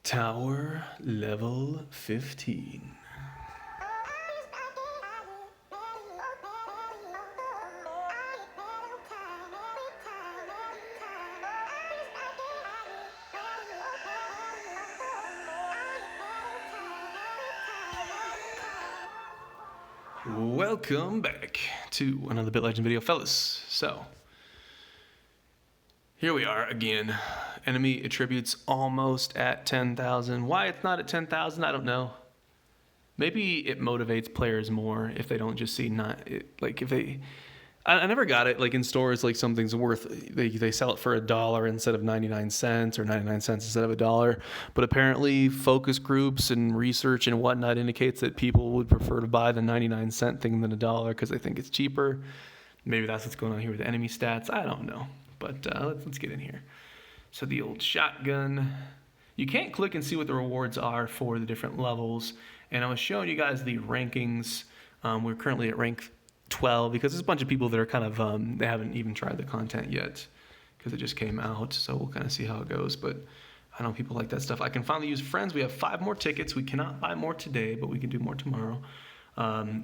Tower level 15. Welcome back to another BitLegend video, fellas. So, here we are again. Enemy attributes almost at 10,000. Why it's not at 10,000, I don't know. Maybe it motivates players more if they don't just see I never got it, like in stores, like something's worth, they sell it for $1 instead of 99 cents or 99 cents instead of $1. But apparently focus groups and research and whatnot indicates that people would prefer to buy the 99-cent thing than $1 because they think it's cheaper. Maybe that's what's going on here with the enemy stats. I don't know. But let's get in here. So the old shotgun. You can't click and see what the rewards are for the different levels. And I was showing you guys the rankings. We're currently at rank 12 because there's a bunch of people that are kind of, they haven't even tried the content yet because it just came out. So we'll kind of see how it goes. But I know people like that stuff. I can finally use friends. We have 5 more tickets. We cannot buy more today, but we can do more tomorrow.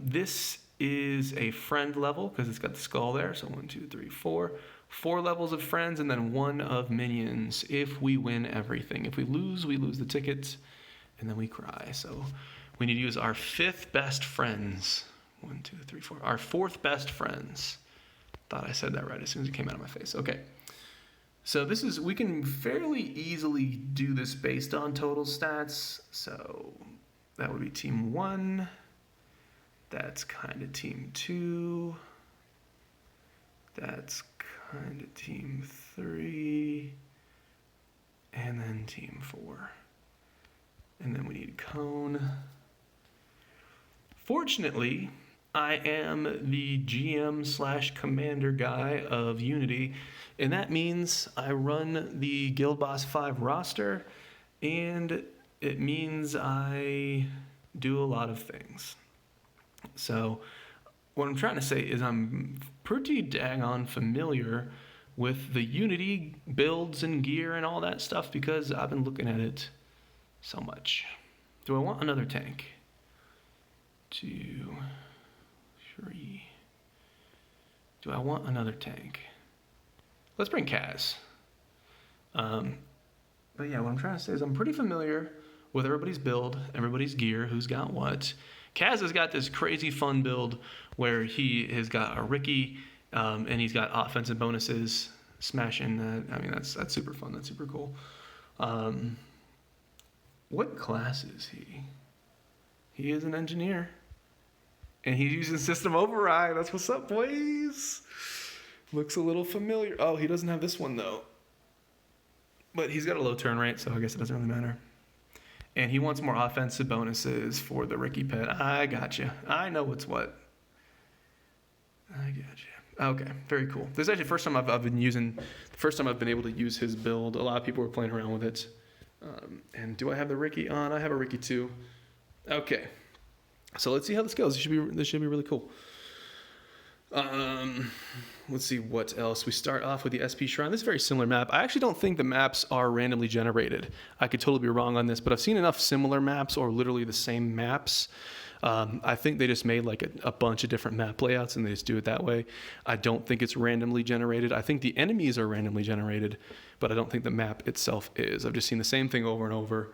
This is a friend level because it's got the skull there. So 1, 2, 3, 4. 4 levels of friends and then 1 of minions if we win everything. If we lose the tickets and then we cry. So we need to use our 5th best friends. 1, 2, 3, 4. Our 4th best friends. Thought I said that right as soon as it came out of my face. Okay. So we can fairly easily do this based on total stats. So that would be team 1. That's kind of team 2. That's kind of team 3. And then team 4. And then we need cone. Fortunately, I am the GM/commander guy of Unity, and that means I run the Guild Boss 5 roster, and it means I do a lot of things. So what I'm trying to say is I'm pretty daggone familiar with the Unity builds and gear and all that stuff because I've been looking at it so much. Do I want another tank? 2, 3. Do I want another tank? Let's bring Kaz. But yeah, what I'm trying to say is I'm pretty familiar with everybody's build, everybody's gear, who's got what. Kaz has got this crazy fun build where he has got a Ricky and he's got offensive bonuses, smashing that. I mean, that's super fun. That's super cool. What class is he? He is an engineer. And he's using system override. That's what's up, boys. Looks a little familiar. Oh, he doesn't have this one, though. But he's got a low turn rate, so I guess it doesn't really matter. And he wants more offensive bonuses for the Ricky pet. I gotcha. I know what's what. I gotcha. Okay, very cool. This is actually the first time I've been able to use his build. A lot of people were playing around with it. And do I have the Ricky on? I have a Ricky too. Okay. So let's see how this goes. This should be really cool. Let's see what else. We start off with the SP Shrine. This is a very similar map. I actually don't think the maps are randomly generated. I could totally be wrong on this, but I've seen enough similar maps or literally the same maps. I think they just made like a bunch of different map layouts and they just do it that way. I don't think it's randomly generated. I think the enemies are randomly generated, but I don't think the map itself is. I've just seen the same thing over and over.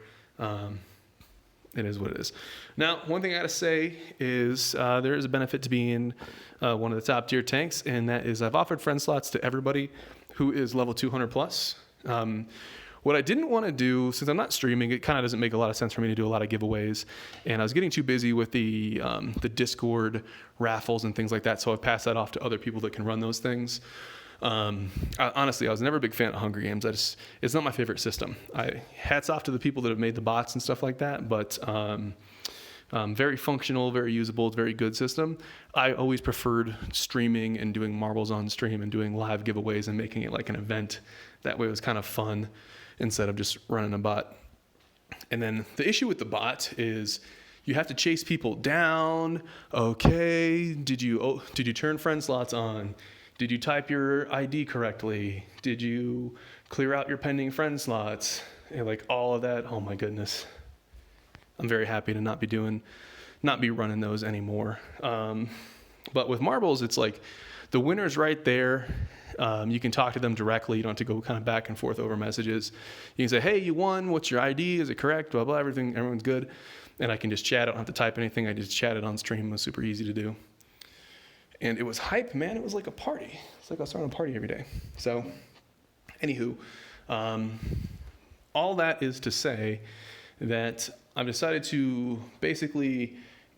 It is what it is. Now, one thing I gotta say is there is a benefit to being one of the top tier tanks, and that is I've offered friend slots to everybody who is level 200 plus. What I didn't want to do, since I'm not streaming, it kind of doesn't make a lot of sense for me to do a lot of giveaways, and I was getting too busy with the Discord raffles and things like that, so I've passed that off to other people that can run those things. Honestly, I was never a big fan of Hunger Games. It's not my favorite system. Hats off to the people that have made the bots and stuff like that, but very functional, very usable, it's a very good system. I always preferred streaming and doing marbles on stream and doing live giveaways and making it like an event. That way it was kind of fun instead of just running a bot. And then the issue with the bot is you have to chase people down. Okay, did you turn friend slots on? Did you type your ID correctly? Did you clear out your pending friend slots? and like all of that. Oh my goodness. I'm very happy to not be running those anymore. But with marbles, it's like the winner's right there. You can talk to them directly. You don't have to go kind of back and forth over messages. You can say, hey, you won. What's your ID? Is it correct? Blah, blah, everyone's good. And I can just chat. I don't have to type anything. I just chat it on stream. It was super easy to do. And it was hype, man. It was like a party. It's like I was throwing a party every day. So, anywho, all that is to say that I've decided to basically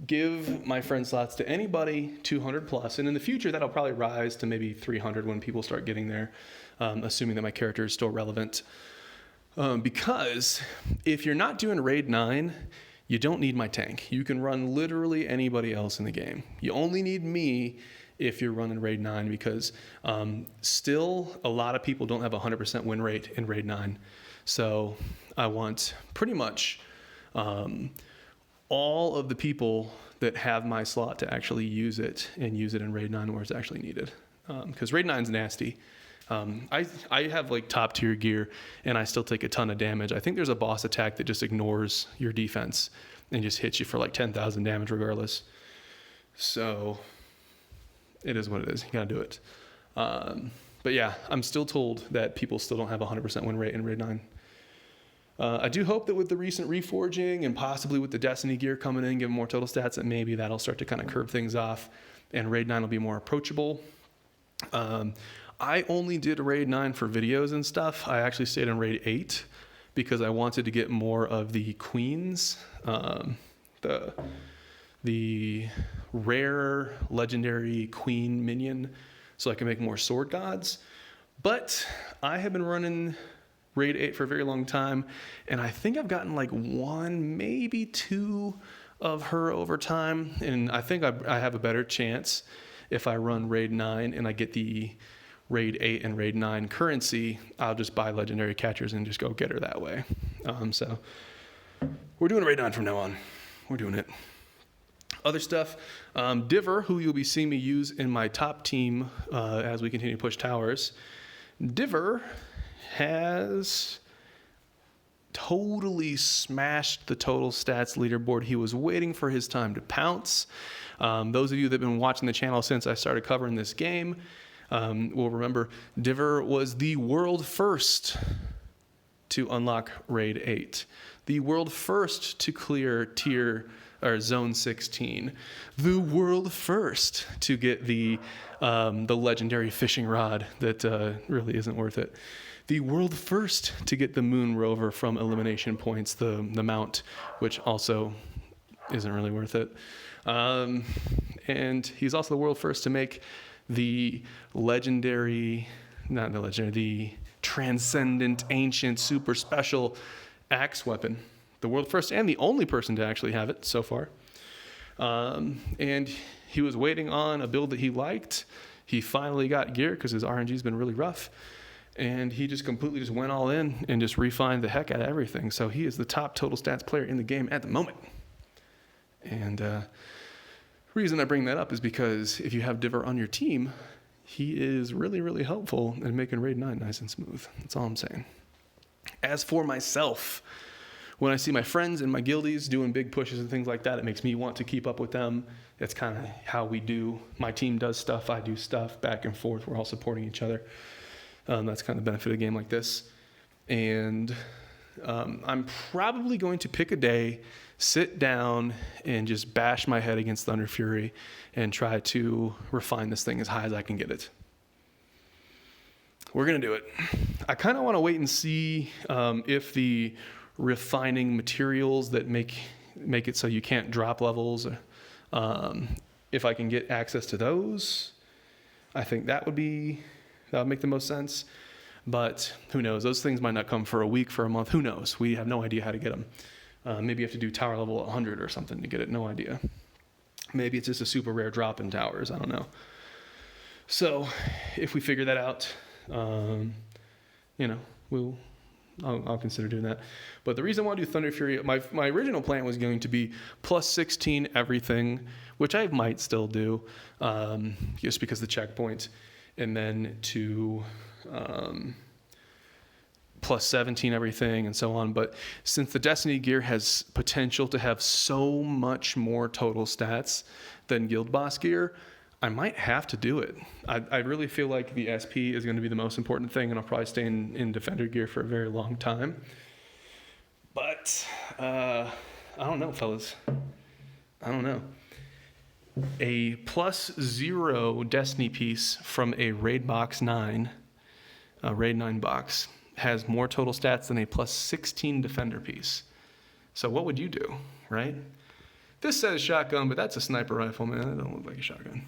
give my friend slots to anybody 200 plus, and in the future that'll probably rise to maybe 300 when people start getting there, assuming that my character is still relevant. Because if you're not doing raid 9, you don't need my tank. You can run literally anybody else in the game. You only need me if you're running raid 9, because still a lot of people don't have a 100% win rate in raid 9. So I want pretty much all of the people that have my slot to actually use it and use it in raid 9 where it's actually needed. Because raid 9 is nasty. I have like top tier gear and I still take a ton of damage. I think there's a boss attack that just ignores your defense and just hits you for like 10,000 damage regardless. So it is what it is. You gotta do it. But yeah, I'm still told that people still don't have a 100% win rate in raid 9. I do hope that with the recent reforging and possibly with the Destiny gear coming in, giving more total stats, that maybe that'll start to kind of curve things off and raid 9 will be more approachable. I only did raid 9 for videos and stuff. I actually stayed in raid 8 because I wanted to get more of the queens, the rare legendary queen minion, so I can make more sword gods. But I have been running raid 8 for a very long time, and I think I've gotten like 1, maybe 2 of her over time, and I think I have a better chance if I run raid 9 and I get the raid 8 and raid 9 currency. I'll just buy legendary catchers and just go get her that way. So we're doing raid 9 from now on. We're doing it. Other stuff, Diver, who you'll be seeing me use in my top team as we continue to push towers. Diver has totally smashed the total stats leaderboard. He was waiting for his time to pounce. Those of you that have been watching the channel since I started covering this game will remember Diver was the world first to unlock raid 8, the world first to clear zone 16, the world first to get the legendary fishing rod that really isn't worth it, the world first to get the moon rover from elimination points, the mount, which also isn't really worth it. And he's also the world first to make the transcendent, ancient, super special axe weapon. The world first and the only person to actually have it so far. And he was waiting on a build that he liked. He finally got gear because his RNG's been really rough. And he just completely just went all in and just refined the heck out of everything. So he is the top total stats player in the game at the moment. And the reason I bring that up is because if you have Diver on your team, he is really, really helpful in making raid 9 nice and smooth. That's all I'm saying. As for myself, when I see my friends and my guildies doing big pushes and things like that, it makes me want to keep up with them. That's kind of how we do. My team does stuff, I do stuff, back and forth. We're all supporting each other. That's kind of the benefit of a game like this. And I'm probably going to pick a day, sit down, and just bash my head against Thunder Fury and try to refine this thing as high as I can get it. We're going to do it. I kind of want to wait and see if the refining materials that make it so you can't drop levels, if I can get access to those, I think that would make the most sense. But who knows? Those things might not come for a week, for a month. Who knows? We have no idea how to get them. Maybe you have to do tower level 100 or something to get it. No idea. Maybe it's just a super rare drop in towers. I don't know. So if we figure that out, I'll consider doing that. But the reason I want to do Thunder Fury, my original plan was going to be plus 16 everything, which I might still do, just because of the checkpoint, and then to plus 17 everything and so on. But since the Destiny gear has potential to have so much more total stats than Guild Boss gear, I might have to do it. I really feel like the SP is going to be the most important thing, and I'll probably stay in Defender gear for a very long time. But I don't know, fellas. I don't know. A +0 Destiny piece from a Raid Box 9, a Raid 9 box, has more total stats than a +16 Defender piece. So what would you do, right? This says shotgun, but that's a sniper rifle, man. That don't look like a shotgun.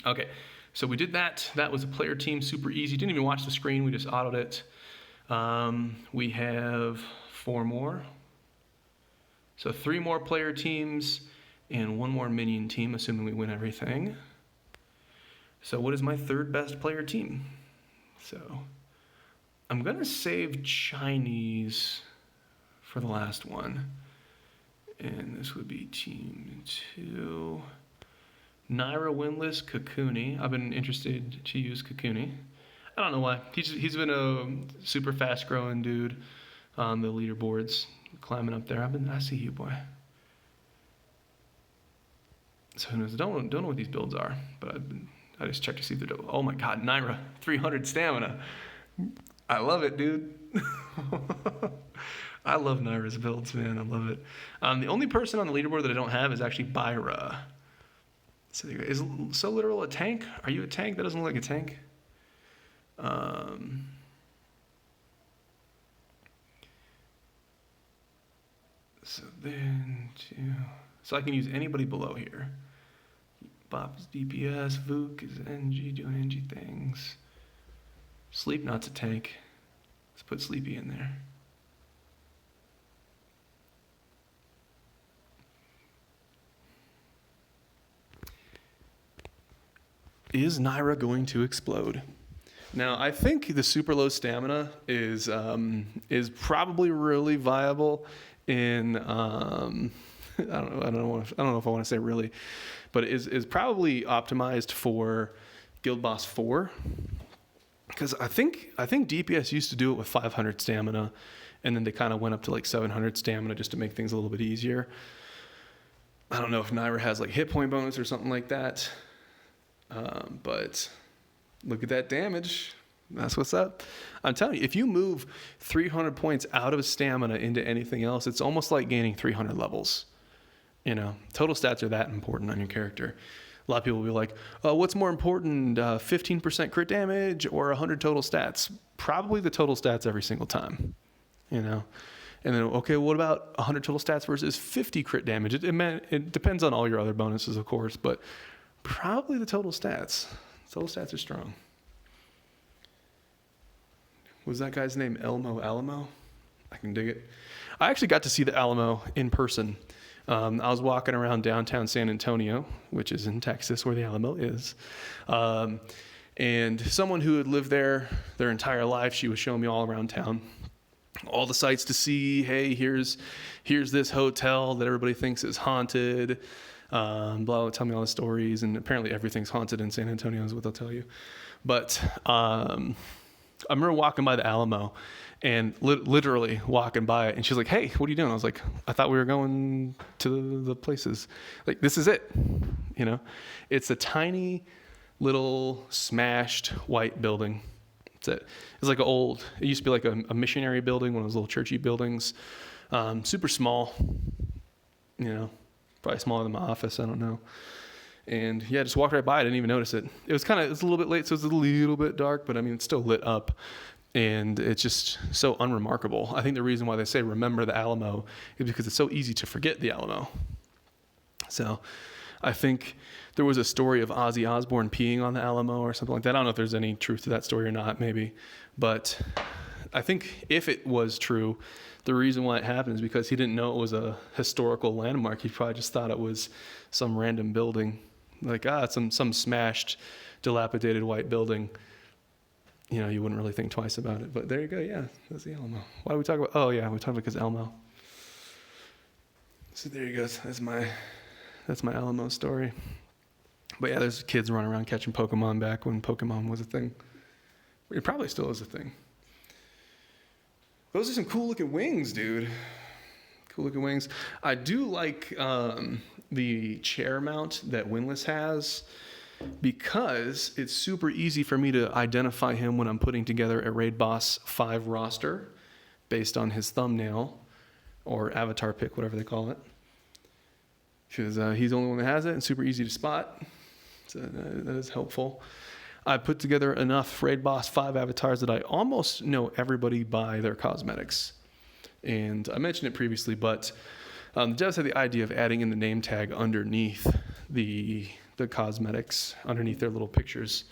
Okay, so we did that. That was a player team, super easy. Didn't even watch the screen, we just autoed it. We have 4 more. So 3 more player teams and 1 more minion team, assuming we win everything. So what is my 3rd best player team? So I'm gonna save Chinese for the last one. And this would be team 2. Naira winless, Kakuni. I've been interested to use Kakuni. I don't know why. He's been a super fast growing dude on the leaderboards, climbing up there. I see you, boy. So who knows? Don't know what these builds are, but I just checked to see if they're. Oh my God, Naira, 300 stamina. I love it, dude. I love Naira's builds, man. I love it. The only person on the leaderboard that I don't have is actually Byra. So is So Literal a tank? Are you a tank? That doesn't look like a tank. So then so I can use anybody below here. Bob's DPS, Vuk is NG doing NG things. Sleepnot's a tank. Let's put Sleepy in there. Is Naira going to explode? Now, I think the super low stamina is probably really viable in I don't know if I want to say really, but it is probably optimized for Guild Boss 4, because I think DPS used to do it with 500 stamina, and then they kind of went up to like 700 stamina just to make things a little bit easier. I don't know if Naira has like hit point bonus or something like that. But look at that damage. That's what's up. I'm telling you, if you move 300 points out of stamina into anything else, it's almost like gaining 300 levels. You know, total stats are that important on your character. A lot of people will be like, oh, what's more important, 15% crit damage or 100 total stats? Probably the total stats every single time, you know? And then, okay, what about 100 total stats versus 50 crit damage? It depends on all your other bonuses, of course, but probably the total stats. Total stats are strong. Was that guy's name Elmo Alamo? I can dig it. I actually got to see the Alamo in person. I was walking around downtown San Antonio, which is in Texas, where the Alamo is. And someone who had lived there their entire life, she was showing me all around town, all the sights to see. Hey, here's this hotel that everybody thinks is haunted. Blah, tell me all the stories, and apparently everything's haunted in San Antonio is what they'll tell you. But I remember walking by the Alamo, and literally walking by it, and she's like, hey, what are you doing? I was like, I thought we were going to the places. Like, this is it, you know? It's a tiny little smashed white building. That's it. It's like it used to be like a missionary building, one of those little churchy buildings. Super small, you know? Probably smaller than my office, I don't know. And yeah, just walked right by. I didn't even notice it. It's a little bit late, so it's a little bit dark, but I mean, it's still lit up. And it's just so unremarkable. I think the reason why they say remember the Alamo is because it's so easy to forget the Alamo. So I think there was a story of Ozzy Osbourne peeing on the Alamo or something like that. I don't know if there's any truth to that story or not, maybe. But I think if it was true, the reason why it happened is because he didn't know it was a historical landmark. He probably just thought it was some random building. Like, some smashed, dilapidated white building. You know, you wouldn't really think twice about it. But there you go, yeah, that's the Alamo. Why do we talk about, oh yeah, we talked about because Elmo. So there you go, that's my Alamo story. But yeah, there's kids running around catching Pokemon back when Pokemon was a thing. It probably still is a thing. Those are some cool looking wings, dude. Cool looking wings. I do like the chair mount that Winless has because it's super easy for me to identify him when I'm putting together a Raid Boss 5 roster based on his thumbnail or avatar pick, whatever they call it. Because he's the only one that has it and super easy to spot. So that is helpful. I put together enough Raid Boss 5 avatars that I almost know everybody by their cosmetics. And I mentioned it previously, but the devs had the idea of adding in the name tag underneath the cosmetics, underneath their little pictures.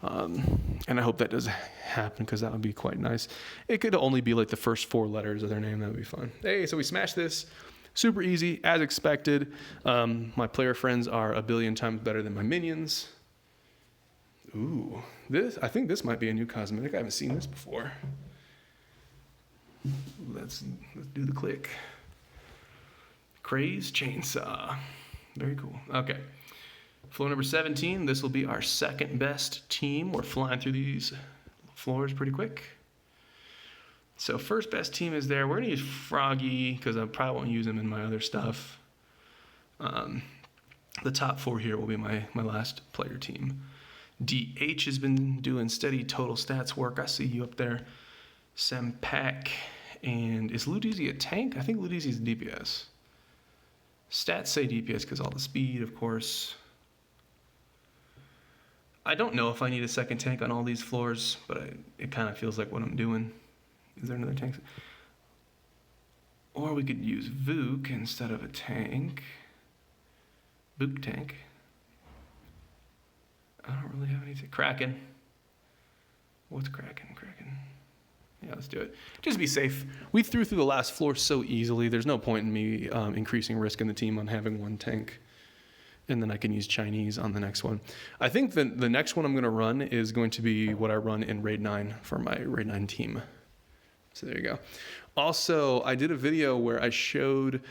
And I hope that does happen because that would be quite nice. It could only be like the first 4 letters of their name. That would be fun. Hey, so we smashed this. Super easy, as expected. My player friends are a billion times better than my minions. Ooh, I think this might be a new cosmetic. I haven't seen this before. Let's do the click. Craze Chainsaw. Very cool. Okay. Floor number 17. This will be our second best team. We're flying through these floors pretty quick. So first best team is there. We're going to use Froggy because I probably won't use him in my other stuff. The top 4 here will be my last player team. DH has been doing steady total stats work. I see you up there. Sempak. And is Ludizi a tank? I think Ludizi is DPS. Stats say DPS because all the speed, of course. I don't know if I need a second tank on all these floors, but it kind of feels like what I'm doing. Is there another tank? Or we could use Vuk instead of a tank. Vuk tank. I don't really have anything. Kraken. What's Kraken? Yeah, let's do it. Just be safe. We threw through the last floor so easily. There's no point in me increasing risk in the team on having 1 tank. And then I can use Chinese on the next one. I think the next one I'm going to run is going to be what I run in Raid 9 for my Raid 9 team. So there you go. Also, I did a video where I showed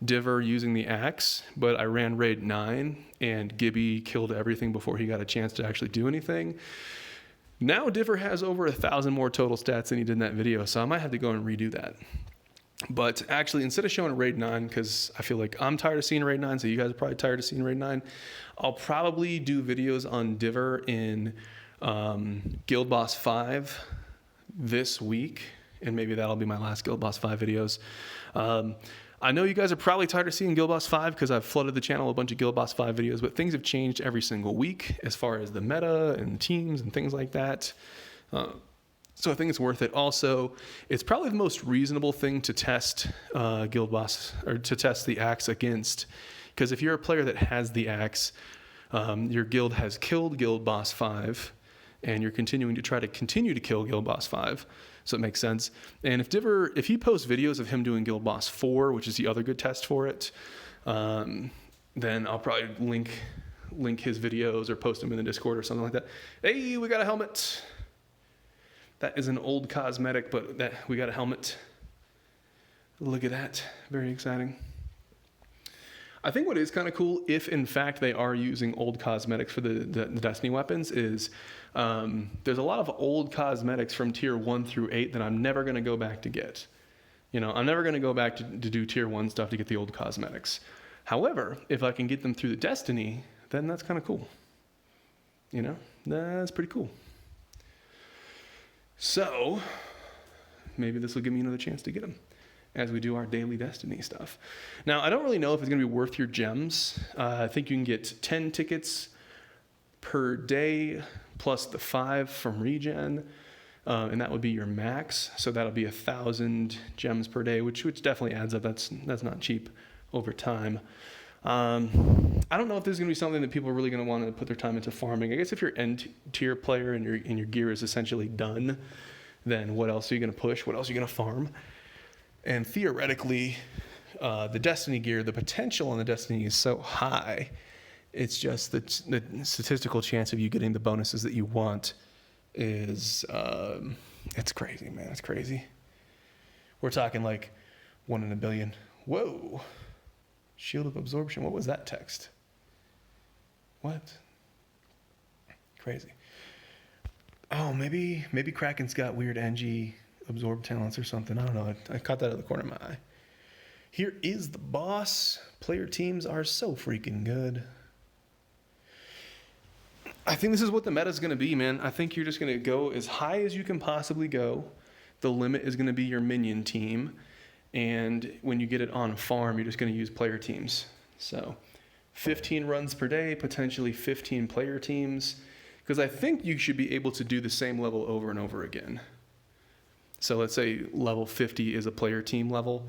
Diver using the axe, but I ran Raid 9 and Gibby killed everything before he got a chance to actually do anything. Now Diver has over 1,000 more total stats than he did in that video, so I might have to go and redo that. But actually, instead of showing Raid 9, because I feel like I'm tired of seeing Raid 9, so you guys are probably tired of seeing Raid 9, I'll probably do videos on Diver in Guild Boss 5 this week, and maybe that'll be my last Guild Boss 5 videos. I know you guys are probably tired of seeing Guild Boss 5 because I've flooded the channel with a bunch of Guild Boss 5 videos, but things have changed every single week as far as the meta and teams and things like that. So I think it's worth it. Also, it's probably the most reasonable thing to test Guild Boss, or to test the axe against, because if you're a player that has the axe, your guild has killed Guild Boss 5, and you're continuing to try to kill Guild Boss 5. So it makes sense. And if he posts videos of him doing Guild Boss 4, which is the other good test for it, then I'll probably link his videos or post them in the Discord or something like that. Hey, we got a helmet. That is an old cosmetic, but we got a helmet. Look at that. Very exciting. I think what is kind of cool, if in fact they are using old cosmetics for the Destiny weapons, is there's a lot of old cosmetics from tier 1 through 8 that I'm never going to go back to get. You know, I'm never going to go back to do tier 1 stuff to get the old cosmetics. However, if I can get them through the Destiny, then that's kind of cool. You know, that's pretty cool. So maybe this will give me another chance to get them as we do our daily Destiny stuff. Now, I don't really know if it's going to be worth your gems. I think you can get 10 tickets per day plus the 5 from regen, and that would be your max. So that'll be 1,000 gems per day, which definitely adds up. That's not cheap over time. I don't know if this is going to be something that people are really going to want to put their time into farming. I guess if you're end tier player and your gear is essentially done, then what else are you going to push? What else are you going to farm? And theoretically, the Destiny gear, the potential on the Destiny is so high. It's just the statistical chance of you getting the bonuses that you want is, it's crazy, man. It's crazy. We're talking like 1 in a billion. Whoa. Shield of Absorption. What was that text? What? Crazy. Oh, maybe Kraken's got weird NG absorb talents or something. I don't know. I caught that out of the corner of my eye. Here is the boss. Player teams are so freaking good. I think this is what the meta is going to be, man. I think you're just going to go as high as you can possibly go. The limit is going to be your minion team. And when you get it on farm, you're just going to use player teams. So 15 runs per day, potentially 15 player teams. Because I think you should be able to do the same level over and over again. So let's say level 50 is a player team level.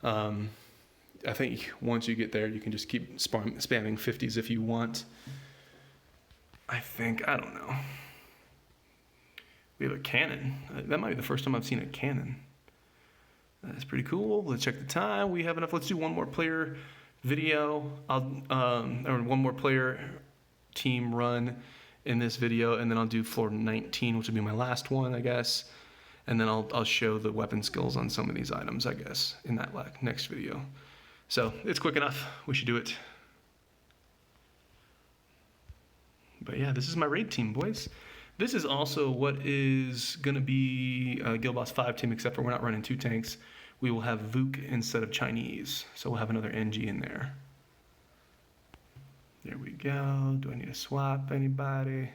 I think once you get there, you can just keep spamming 50s if you want. I don't know. We have a cannon. That might be the first time I've seen a cannon. That's pretty cool. Let's check the time. We have enough. Let's do one more player video. Or one more player team run in this video, and then I'll do floor 19, which will be my last one, I guess. And then I'll show the weapon skills on some of these items, I guess, in that next video. So it's quick enough. We should do it. But yeah, this is my raid team, boys. This is also what is going to be Guild Boss 5 team, except for we're not running 2 tanks. We will have Vuk instead of Chinese. So we'll have another NG in there. There we go. Do I need to swap anybody?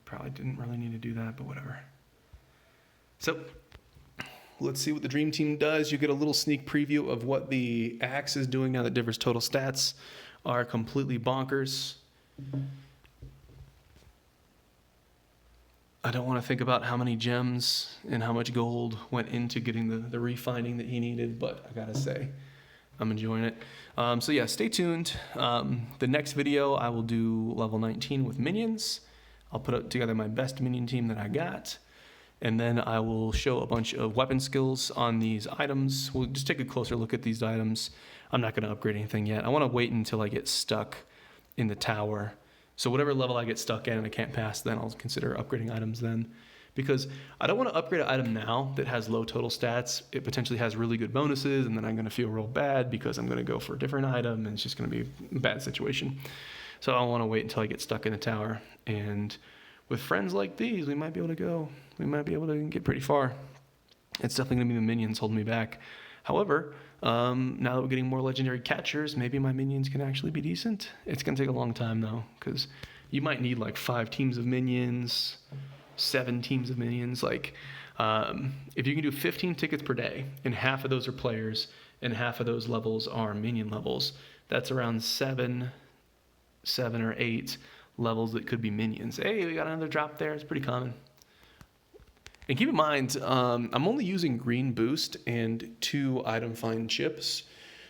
Probably didn't really need to do that, but whatever. So let's see what the Dream Team does. You get a little sneak preview of what the Axe is doing now that Diver's total stats are completely bonkers. I don't want to think about how many gems and how much gold went into getting the refining that he needed, but I gotta say, I'm enjoying it. So yeah, stay tuned. The next video, I will do level 19 with minions. I'll put together my best minion team that I got, and then I will show a bunch of weapon skills on these items. We'll just take a closer look at these items. I'm not going to upgrade anything yet. I want to wait until I get stuck in the tower. So whatever level I get stuck in and I can't pass, then I'll consider upgrading items then. Because I don't want to upgrade an item now that has low total stats. It potentially has really good bonuses, and then I'm going to feel real bad because I'm going to go for a different item, and it's just going to be a bad situation. So I want to wait until I get stuck in the tower. And with friends like these, we might be able to get pretty far. It's definitely going to be the minions holding me back. However, now that we're getting more legendary catchers, maybe my minions can actually be decent. It's going to take a long time, though, because you might need like 5 teams of minions, 7 teams of minions. Like, if you can do 15 tickets per day, and half of those are players, and half of those levels are minion levels, that's around 7 or 8 levels that could be minions. Hey, we got another drop there. It's pretty common. And keep in mind, I'm only using green boost and 2 item find chips.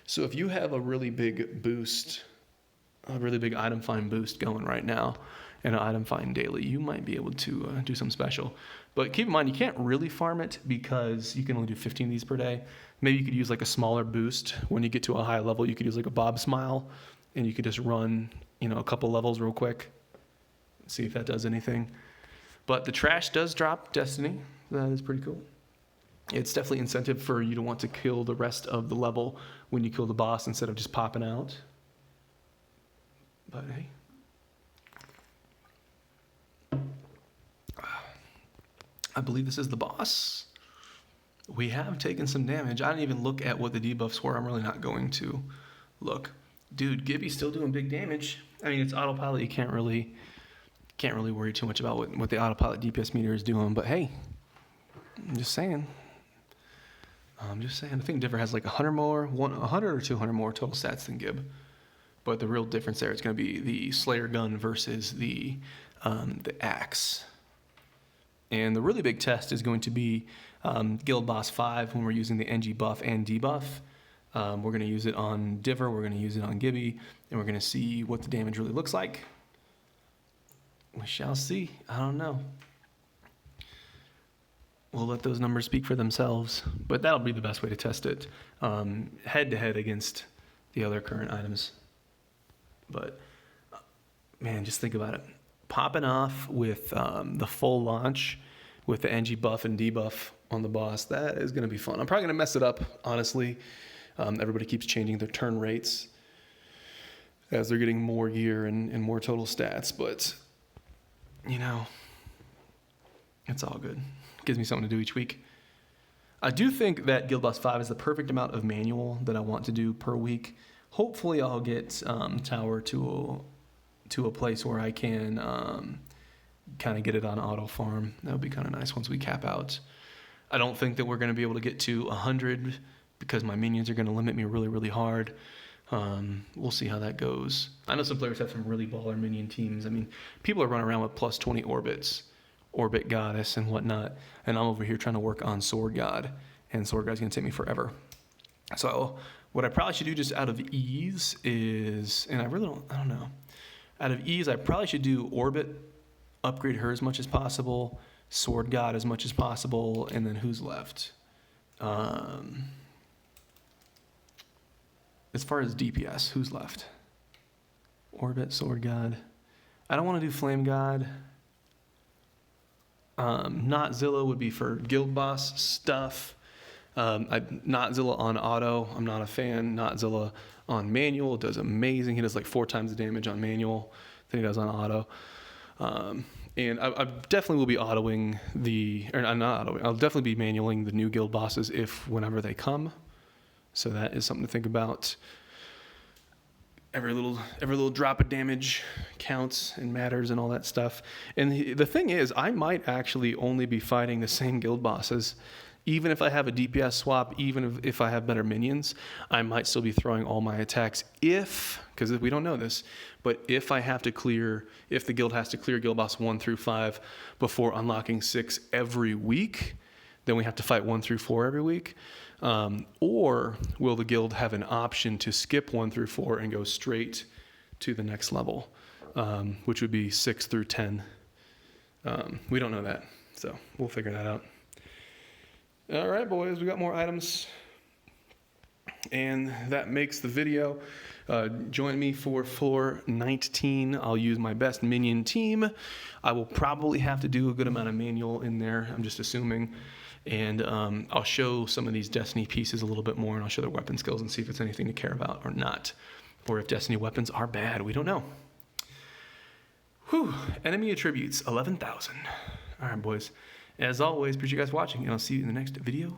So if you have a really big boost, a really big item find boost going right now, and an item find daily, you might be able to do something special. But keep in mind, you can't really farm it because you can only do 15 of these per day. Maybe you could use like a smaller boost. When you get to a high level, you could use like a Bob Smile, and you could just run, a couple levels real quick. See if that does anything. But the trash does drop Destiny. That is pretty cool. It's definitely incentive for you to want to kill the rest of the level when you kill the boss instead of just popping out. But hey. I believe this is the boss. We have taken some damage. I didn't even look at what the debuffs were. I'm really not going to look. Dude, Gibby's still doing big damage. I mean, it's autopilot. You can't really worry too much about what the autopilot DPS meter is doing. But hey, I'm just saying. I think Diver has like 100 or 200 more total stats than Gib. But the real difference there is going to be the Slayer gun versus the axe. And the really big test is going to be Guild Boss 5 when we're using the NG buff and debuff. We're going to use it on Diver, we're going to use it on Gibby, and we're going to see what the damage really looks like. We shall see. I don't know. We'll let those numbers speak for themselves, but that'll be the best way to test it, head-to-head against the other current items. But, man, just think about it. Popping off with the full launch with the NG buff and debuff on the boss, that is going to be fun. I'm probably going to mess it up, honestly. Everybody keeps changing their turn rates as they're getting more gear and more total stats, but, It's all good. Gives me something to do each week. I do think that Guild Boss 5 is the perfect amount of manual that I want to do per week. Hopefully I'll get Tower to a place where I can kind of get it on auto farm. That would be kind of nice once we cap out. I don't think that we're going to be able to get to 100 because my minions are going to limit me really, really hard. We'll see how that goes. I know some players have some really baller minion teams. I mean, people are running around with plus 20 orbits, Orbit Goddess and whatnot, and I'm over here trying to work on Sword God, and Sword God's going to take me forever. So what I probably should do just out of ease is, and I don't know. Out of ease, I probably should do Orbit, upgrade her as much as possible, Sword God as much as possible, and then who's left? As far as DPS, who's left? Orbit, Sword God. I don't want to do Flame God. Not Zilla would be for Guild Boss stuff. Not Zilla on auto, I'm not a fan. Not Zilla on manual, does amazing. He does like 4 times the damage on manual than he does on auto. And I definitely will be autoing I'll definitely be manualing the new guild bosses whenever they come. So that is something to think about. Every little drop of damage counts and matters and all that stuff. And the thing is, I might actually only be fighting the same guild bosses. Even if I have a DPS swap, even if I have better minions, I might still be throwing all my attacks because we don't know this, but if the guild has to clear guild boss 1 through 5 before unlocking 6 every week, then we have to fight 1 through 4 every week. Or will the guild have an option to skip 1 through 4 and go straight to the next level, which would be 6 through 10. We don't know that, so we'll figure that out. All right, boys, we got more items, and that makes the video. Join me for floor 19. I'll use my best minion team. I will probably have to do a good amount of manual in there, I'm just assuming. And I'll show some of these Destiny pieces a little bit more, and I'll show their weapon skills and see if it's anything to care about or not. Or if Destiny weapons are bad, we don't know. Whew, enemy attributes, 11,000. All right, boys. As always, appreciate you guys watching, and I'll see you in the next video.